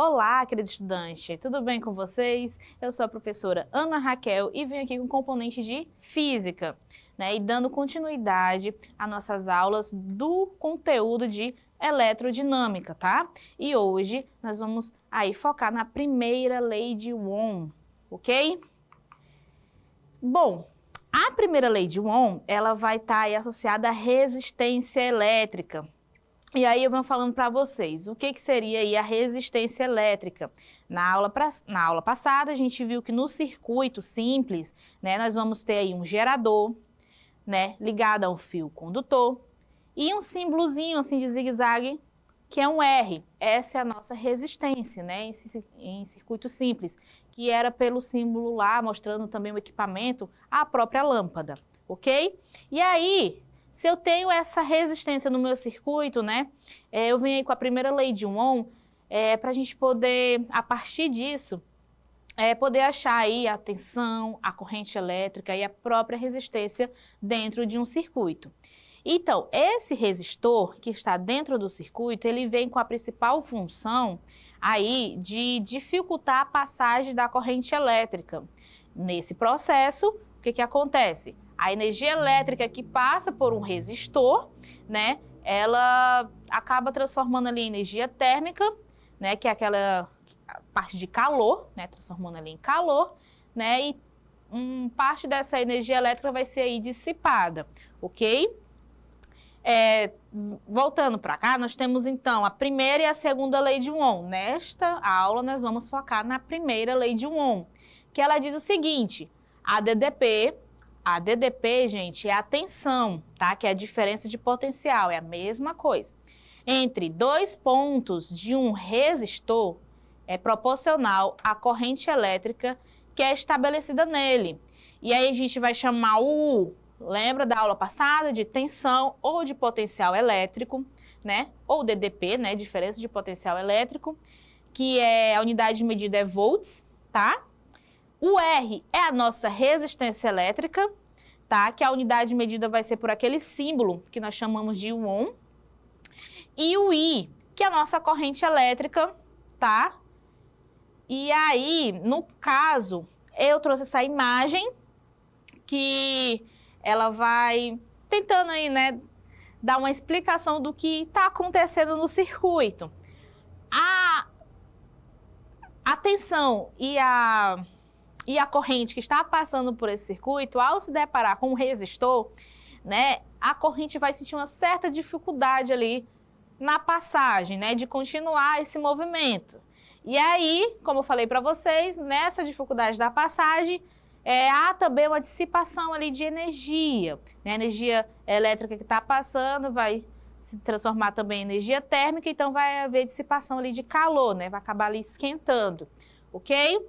Olá, querido estudante, tudo bem com vocês? Eu sou a professora Ana Raquel e venho aqui com componentes de Física, e dando continuidade às nossas aulas do conteúdo de Eletrodinâmica, tá? E hoje nós vamos aí focar na primeira lei de Ohm, ok? Bom, a primeira lei de Ohm, ela vai estar aí associada à resistência elétrica. E aí eu venho falando para vocês, o que seria aí a resistência elétrica? Na aula passada, a gente viu que no circuito simples, nós vamos ter aí um gerador, ligado a um fio condutor, e um símbolozinho assim de zigue-zague, que é um R. Essa é a nossa resistência, em circuito simples, que era pelo símbolo lá, mostrando também o equipamento, a própria lâmpada, ok? E aí, se eu tenho essa resistência no meu circuito, eu venho aí com a primeira lei de Ohm, para a gente poder, a partir disso, poder achar aí a tensão, a corrente elétrica e a própria resistência dentro de um circuito. Então, esse resistor que está dentro do circuito, ele vem com a principal função aí de dificultar a passagem da corrente elétrica. Nesse processo, o que acontece? A energia elétrica que passa por um resistor, ela acaba transformando ali em energia térmica, que é aquela parte de calor, transformando ali em calor, e parte dessa energia elétrica vai ser aí dissipada, ok? Voltando para cá, nós temos então a primeira e a segunda lei de Ohm. Nesta aula, nós vamos focar na primeira lei de Ohm, que ela diz o seguinte: a DDP, gente, é a tensão, tá? Que é a diferença de potencial, é a mesma coisa. Entre dois pontos de um resistor é proporcional à corrente elétrica que é estabelecida nele. E aí a gente vai chamar lembra da aula passada, de tensão ou de potencial elétrico, ou DDP, diferença de potencial elétrico, que é a unidade de medida é volts, tá? O R é a nossa resistência elétrica, tá? Que a unidade de medida vai ser por aquele símbolo que nós chamamos de Ohm. E o I, que é a nossa corrente elétrica, tá? E aí, no caso, eu trouxe essa imagem que ela vai tentando aí, dar uma explicação do que está acontecendo no circuito. A tensão e a corrente que está passando por esse circuito, ao se deparar com um resistor, a corrente vai sentir uma certa dificuldade ali na passagem, de continuar esse movimento. E aí, como eu falei para vocês, nessa dificuldade da passagem, há também uma dissipação ali de energia. A energia elétrica que está passando vai se transformar também em energia térmica, então vai haver dissipação ali de calor, vai acabar ali esquentando, ok?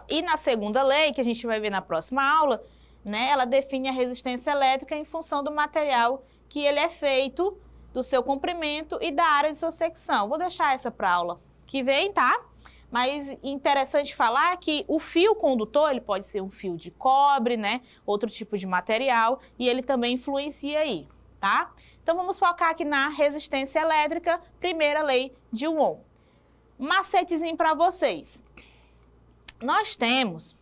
E na segunda lei, que a gente vai ver na próxima aula, ela define a resistência elétrica em função do material que ele é feito, do seu comprimento e da área de sua secção. Vou deixar essa para a aula que vem, tá? Mas interessante falar que o fio condutor, ele pode ser um fio de cobre, outro tipo de material, e ele também influencia aí, tá? Então vamos focar aqui na resistência elétrica, primeira lei de Ohm. Um macetezinho para vocês. Nós temos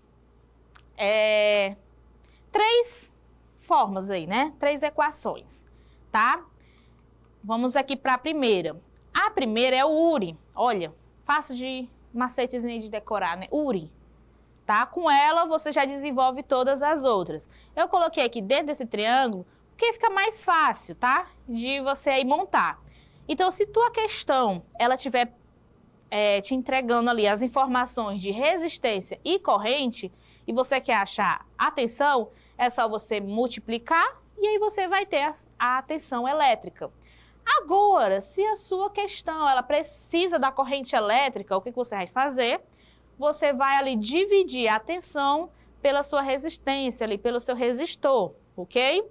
três formas aí, três equações, tá? Vamos aqui para a primeira. A primeira é o URI. Olha, fácil de macetezinho de decorar, URI. Tá? Com ela você já desenvolve todas as outras. Eu coloquei aqui dentro desse triângulo porque fica mais fácil, tá? De você aí montar. Então, se tua questão ela tiver te entregando ali as informações de resistência e corrente e você quer achar a tensão, é só você multiplicar e aí você vai ter a tensão elétrica. Agora, se a sua questão ela precisa da corrente elétrica, o que você vai fazer? Você vai ali dividir a tensão pela sua resistência, ali, pelo seu resistor, ok?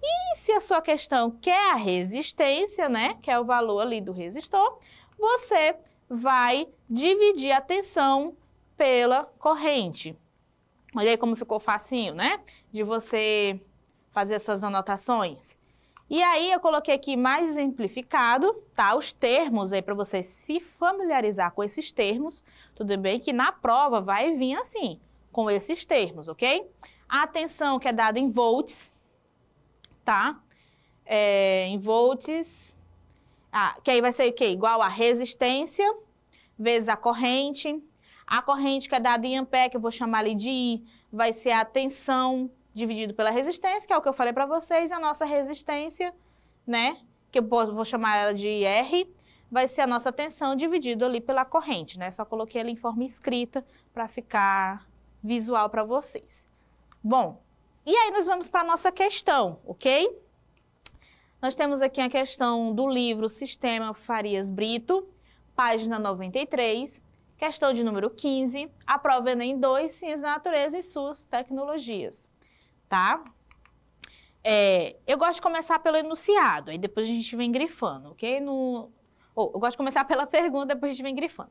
E se a sua questão quer a resistência, que é o valor ali do resistor, você vai dividir a tensão pela corrente. Olha aí como ficou facinho, de você fazer as suas anotações. E aí eu coloquei aqui mais exemplificado, tá? Os termos aí para você se familiarizar com esses termos. Tudo bem que na prova vai vir assim, com esses termos, ok? A tensão que é dada em volts, tá? Em volts, que aí vai ser o quê? Igual a resistência vezes a corrente. A corrente que é dada em ampere, que eu vou chamar ali de I, vai ser a tensão dividido pela resistência, que é o que eu falei para vocês, a nossa resistência, né, que eu vou chamar ela de R, vai ser a nossa tensão dividido ali pela corrente, né, só coloquei ela em forma escrita para ficar visual para vocês. Bom, e aí nós vamos para a nossa questão, ok? Nós temos aqui a questão do livro Sistema Farias Brito, página 93, questão de número 15, a prova Enem 2, Ciências da Natureza e suas tecnologias. Tá? Eu gosto de começar pelo enunciado, aí depois a gente vem grifando, ok? Eu gosto de começar pela pergunta, depois a gente vem grifando.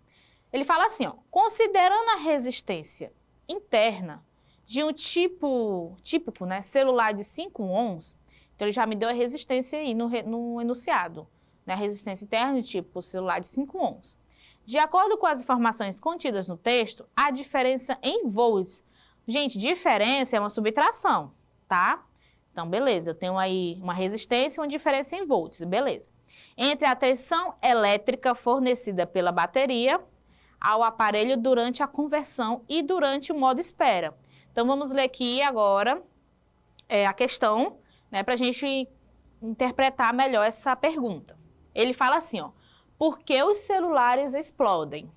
Ele fala assim, ó, considerando a resistência interna de um típico, né, celular de 5 ohms, então ele já me deu a resistência aí no enunciado, né, a resistência interna de tipo celular de 5 ohms. De acordo com as informações contidas no texto, a diferença em volts. Gente, diferença é uma subtração, tá? Então, beleza, eu tenho aí uma resistência e uma diferença em volts, beleza. Entre a tensão elétrica fornecida pela bateria ao aparelho durante a conversão e durante o modo espera. Então, vamos ler aqui agora a questão, né, para a gente interpretar melhor essa pergunta. Ele fala assim, ó, por que os celulares explodem?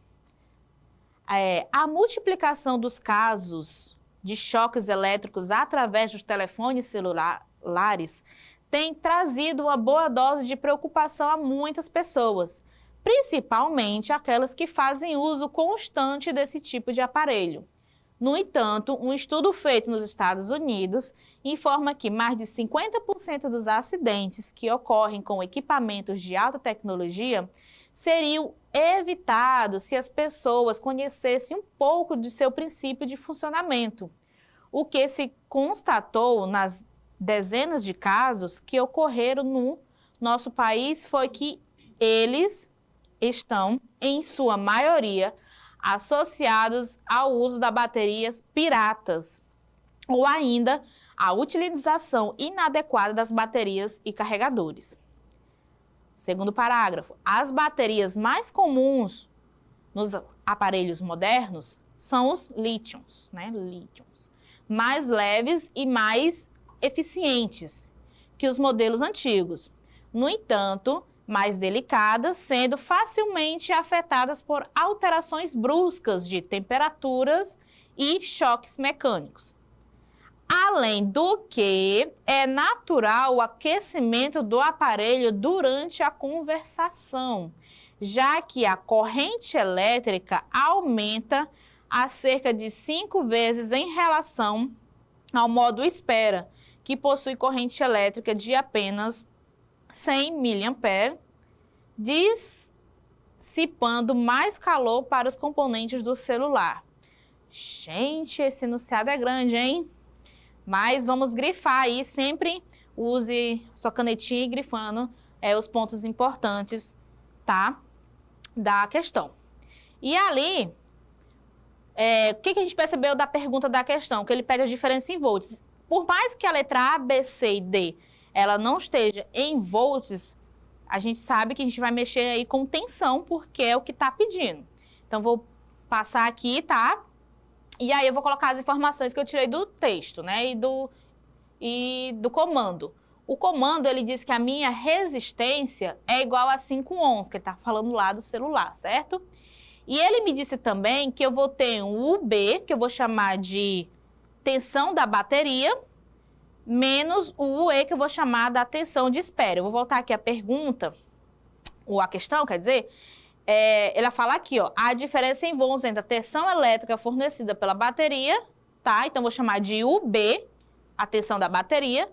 A multiplicação dos casos de choques elétricos através dos telefones celulares tem trazido uma boa dose de preocupação a muitas pessoas, principalmente aquelas que fazem uso constante desse tipo de aparelho. No entanto, um estudo feito nos Estados Unidos informa que mais de 50% dos acidentes que ocorrem com equipamentos de alta tecnologia seriam evitados se as pessoas conhecessem um pouco de seu princípio de funcionamento. O que se constatou nas dezenas de casos que ocorreram no nosso país foi que eles estão, em sua maioria, associados ao uso de baterias piratas ou ainda à utilização inadequada das baterias e carregadores. Segundo parágrafo, as baterias mais comuns nos aparelhos modernos são os lítions, né? Lítions, mais leves e mais eficientes que os modelos antigos. No entanto, mais delicadas, sendo facilmente afetadas por alterações bruscas de temperaturas e choques mecânicos. Além do que, é natural o aquecimento do aparelho durante a conversação, já que a corrente elétrica aumenta a cerca de 5 vezes em relação ao modo espera, que possui corrente elétrica de apenas 100 mA, dissipando mais calor para os componentes do celular. Gente, esse enunciado é grande, hein? Mas vamos grifar aí, sempre use sua canetinha e grifando os pontos importantes, tá? Da questão. E ali, o que a gente percebeu da pergunta da questão? Que ele pede a diferença em volts. Por mais que a letra A, B, C e D, ela não esteja em volts, a gente sabe que a gente vai mexer aí com tensão, porque é o que está pedindo. Então, vou passar aqui, tá? E aí eu vou colocar as informações que eu tirei do texto, né, e do comando. O comando, ele diz que a minha resistência é igual a 5 ohms, que ele está falando lá do celular, certo? E ele me disse também que eu vou ter um UB, que eu vou chamar de tensão da bateria, menos o UE, que eu vou chamar da tensão de espera. Eu vou voltar aqui a pergunta, ou a questão, quer dizer... ela fala aqui, ó, a diferença em volts entre a tensão elétrica fornecida pela bateria, tá? Então, vou chamar de UB, a tensão da bateria,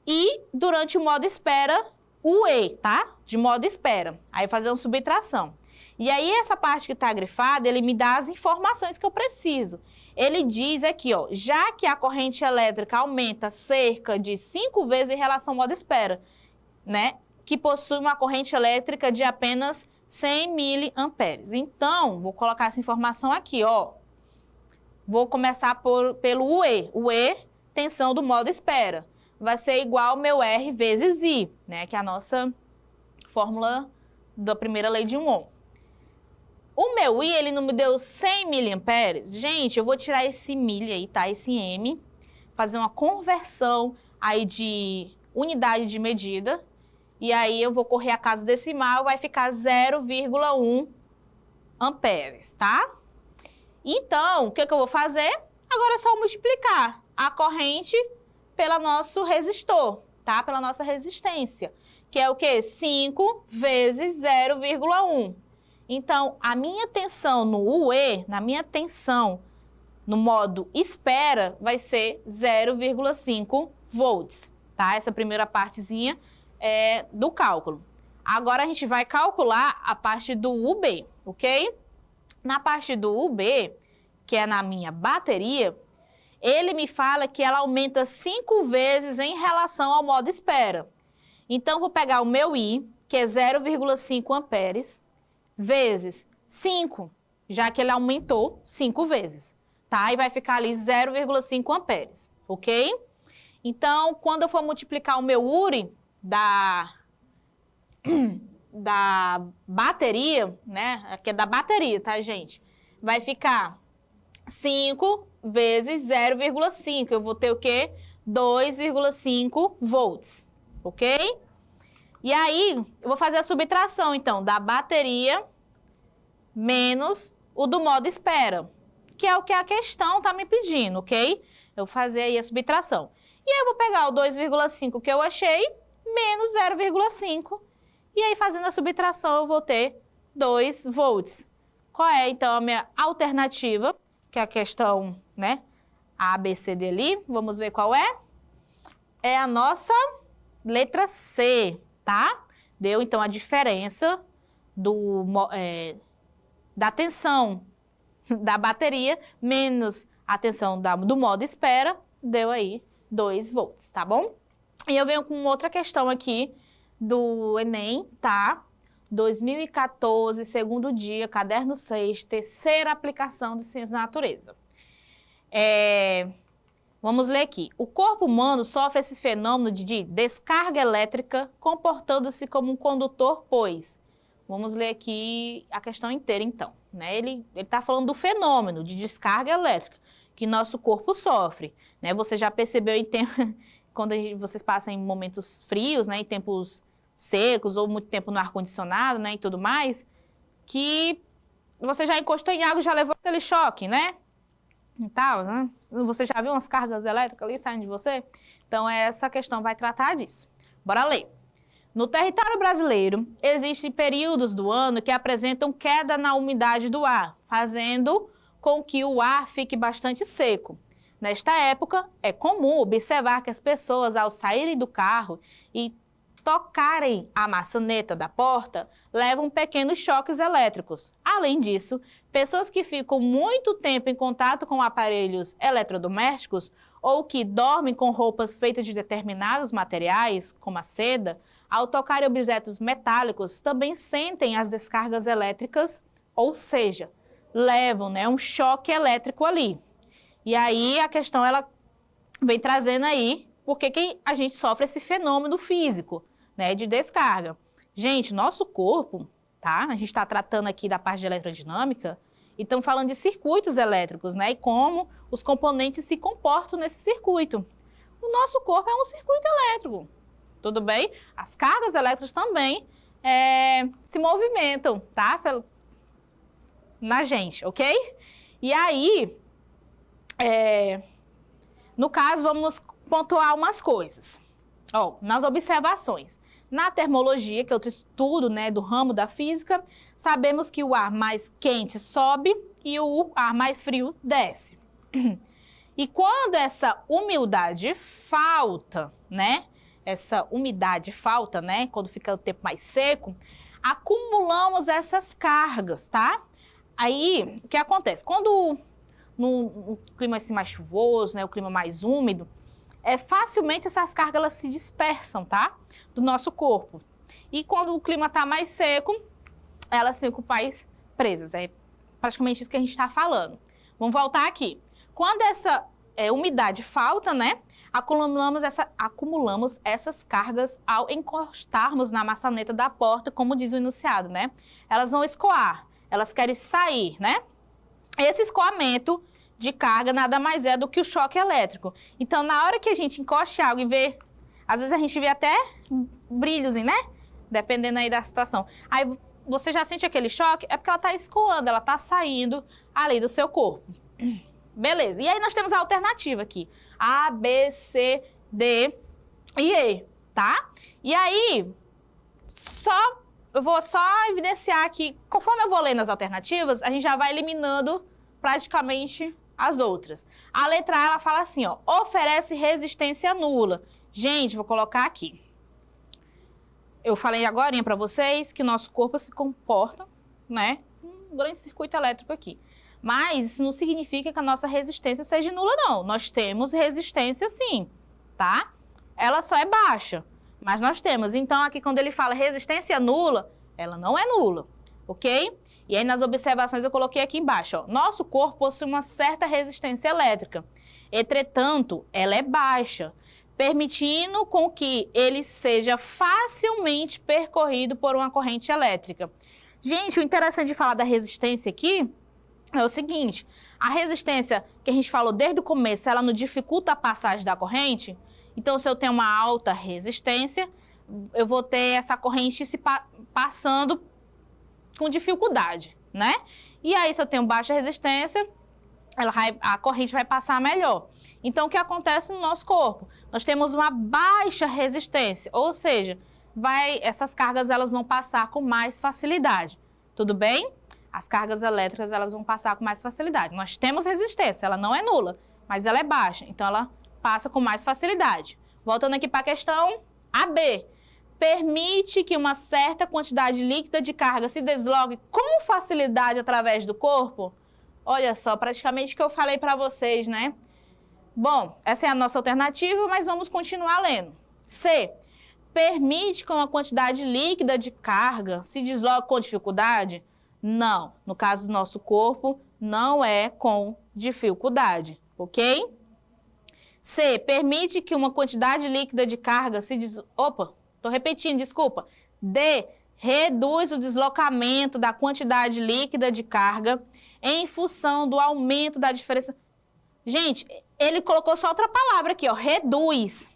e durante o modo espera, UE, tá? De modo espera. Aí, fazer uma subtração. E aí, essa parte que está grifada, ele me dá as informações que eu preciso. Ele diz aqui, ó, já que a corrente elétrica aumenta cerca de 5 vezes em relação ao modo espera, né, que possui uma corrente elétrica de apenas 100 miliamperes. Então, vou colocar essa informação aqui, ó. Vou começar pelo UE. UE, tensão do modo espera. Vai ser igual ao meu R vezes I, né, que é a nossa fórmula da primeira lei de Ohm. O meu I, ele não me deu 100 miliamperes. Gente, eu vou tirar esse milha aí, tá? Esse M, fazer uma conversão aí de unidade de medida. E aí eu vou correr a casa decimal, vai ficar 0,1 amperes, tá? Então, o que eu vou fazer? Agora é só multiplicar a corrente pelo nosso resistor, tá? Pela nossa resistência, que é o quê? 5 vezes 0,1. Então, a minha tensão no UE, na minha tensão no modo espera, vai ser 0,5 volts, tá? Essa primeira partezinha é do cálculo. Agora a gente vai calcular a parte do UB, ok? Na parte do UB, que é na minha bateria, ele me fala que ela aumenta 5 vezes em relação ao modo espera. Então, vou pegar o meu I, que é 0,5 amperes, vezes 5, já que ele aumentou 5 vezes, tá? E vai ficar ali 0,5 amperes, ok? Então, quando eu for multiplicar o meu URI da bateria, né? Aqui é da bateria, tá, gente? Vai ficar 5 vezes 0,5. Eu vou ter o quê? 2,5 volts, ok? E aí, eu vou fazer a subtração, então, da bateria menos o do modo espera, que é o que a questão está me pedindo, ok? Eu vou fazer aí a subtração. E aí, eu vou pegar o 2,5 que eu achei, menos 0,5. E aí, fazendo a subtração, eu vou ter 2 volts. Qual é, então, a minha alternativa? Que é a questão, né? A, B, C, D ali. Vamos ver qual é. É a nossa letra C, tá? Deu, então, a diferença da tensão da bateria menos a tensão do modo espera, deu aí 2 volts, tá bom? E eu venho com outra questão aqui do Enem, tá? 2014, segundo dia, caderno 6, terceira aplicação de ciência da natureza. Vamos ler aqui. O corpo humano sofre esse fenômeno de descarga elétrica, comportando-se como um condutor, pois... Vamos ler aqui a questão inteira, então, né? Ele está falando do fenômeno de descarga elétrica que nosso corpo sofre, né? Você já percebeu quando vocês passam em momentos frios, né? Em tempos secos ou muito tempo no ar-condicionado, né? E tudo mais, que você já encostou em água e já levou aquele choque, né? E tal, né? Você já viu umas cargas elétricas ali saindo de você? Então, essa questão vai tratar disso. Bora ler. No território brasileiro, existem períodos do ano que apresentam queda na umidade do ar, fazendo com que o ar fique bastante seco. Nesta época, é comum observar que as pessoas, ao saírem do carro e tocarem a maçaneta da porta, levam pequenos choques elétricos. Além disso, pessoas que ficam muito tempo em contato com aparelhos eletrodomésticos ou que dormem com roupas feitas de determinados materiais, como a seda, ao tocar objetos metálicos, também sentem as descargas elétricas, ou seja, levam, né, um choque elétrico ali. E aí a questão ela vem trazendo aí por que a gente sofre esse fenômeno físico, né, de descarga. Gente, nosso corpo, tá? A gente está tratando aqui da parte de elerodinâmica e estamos falando de circuitos elétricos, né, e como os componentes se comportam nesse circuito. O nosso corpo é um circuito elétrico. Tudo bem? As cargas elétricas também se movimentam, tá? Na gente, ok? E aí, no caso, vamos pontuar umas coisas. Ó, nas observações. Na termologia, que é outro estudo, né, do ramo da física, sabemos que o ar mais quente sobe e o ar mais frio desce. E quando essa umidade falta, né? Essa umidade falta, né? Quando fica o tempo mais seco, acumulamos essas cargas, tá? Aí, o que acontece? Quando no clima assim mais chuvoso, né? O clima mais úmido, facilmente essas cargas elas se dispersam, tá? Do nosso corpo. E quando o clima está mais seco, elas ficam mais presas. É praticamente isso que a gente está falando. Vamos voltar aqui. Quando essa umidade falta, né? Acumulamos essas cargas ao encostarmos na maçaneta da porta, como diz o enunciado, né? Elas vão escoar, elas querem sair, né? Esse escoamento de carga nada mais é do que o choque elétrico. Então, na hora que a gente encosta algo e vê, às vezes a gente vê até brilhos, né? Dependendo aí da situação. Aí você já sente aquele choque, é porque ela está escoando, ela está saindo ali do seu corpo. Beleza, e aí nós temos a alternativa aqui. A, B, C, D e E, tá? E aí, eu vou só evidenciar aqui, conforme eu vou lendo as alternativas, a gente já vai eliminando praticamente as outras. A letra A, ela fala assim, ó, oferece resistência nula. Gente, vou colocar aqui. Eu falei agora para vocês que o nosso corpo se comporta, né, um grande circuito elétrico aqui. Mas isso não significa que a nossa resistência seja nula, não. Nós temos resistência sim, tá? Ela só é baixa, mas nós temos. Então, aqui quando ele fala resistência nula, ela não é nula, ok? E aí nas observações eu coloquei aqui embaixo, ó. Nosso corpo possui uma certa resistência elétrica. Entretanto, ela é baixa, permitindo com que ele seja facilmente percorrido por uma corrente elétrica. Gente, o interessante de falar da resistência aqui é o seguinte, a resistência que a gente falou desde o começo, ela não dificulta a passagem da corrente. Então, se eu tenho uma alta resistência, eu vou ter essa corrente se passando com dificuldade, né? E aí, se eu tenho baixa resistência, a corrente vai passar melhor. Então, o que acontece no nosso corpo? Nós temos uma baixa resistência, ou seja, essas cargas elas vão passar com mais facilidade. Tudo bem? As cargas elétricas elas vão passar com mais facilidade. Nós temos resistência, ela não é nula, mas ela é baixa, então ela passa com mais facilidade. Voltando aqui para a questão AB. Permite que uma certa quantidade líquida de carga se desloque com facilidade através do corpo? Olha só, praticamente o que eu falei para vocês, né? Bom, essa é a nossa alternativa, mas vamos continuar lendo. C. Permite que uma quantidade líquida de carga se desloque com dificuldade? Não, no caso do nosso corpo, não é com dificuldade, ok? C. Permite que uma quantidade líquida de carga se Opa, estou repetindo, desculpa. D. Reduz o deslocamento da quantidade líquida de carga em função do aumento da diferença. Gente, ele colocou só outra palavra aqui, ó, reduz.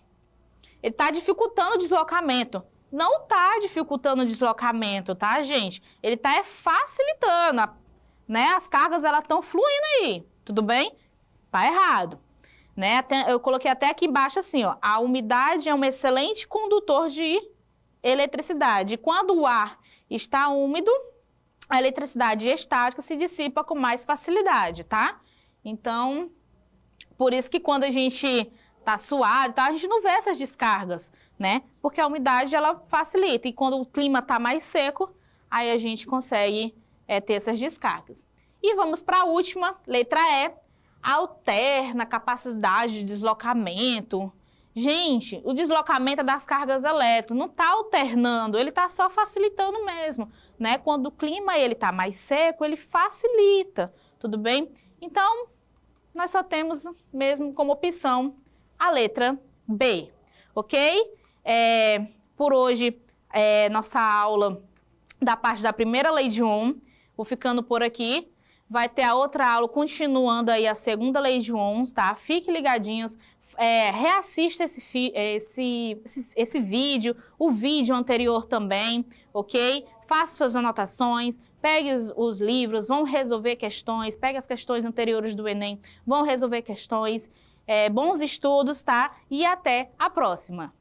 Ele está dificultando o deslocamento. Não está dificultando o deslocamento, tá, gente? Ele está facilitando, né? As cargas, elas estão fluindo aí, tudo bem? Tá errado, né? Eu coloquei até aqui embaixo assim, ó. A umidade é um excelente condutor de eletricidade. Quando o ar está úmido, a eletricidade estática se dissipa com mais facilidade, tá? Então, por isso que quando a gente tá suado, tá, a gente não vê essas descargas, né? Porque a umidade, ela facilita. E quando o clima tá mais seco, aí a gente consegue ter essas descargas. E vamos para a última, letra E. Alterna a capacidade de deslocamento. Gente, o deslocamento é das cargas elétricas não está alternando, ele está só facilitando mesmo, né? Quando o clima ele está mais seco, ele facilita, tudo bem? Então, nós só temos mesmo como opção a letra B, ok? Por hoje, nossa aula da parte da primeira lei de Ohm, vou ficando por aqui. Vai ter a outra aula continuando aí a segunda lei de Ohm, tá? Fiquem ligadinhos. Reassista esse vídeo, o vídeo anterior também, ok? Faça suas anotações, pegue os livros, vão resolver questões, pegue as questões anteriores do Enem, vão resolver questões, bons estudos, tá? E até a próxima!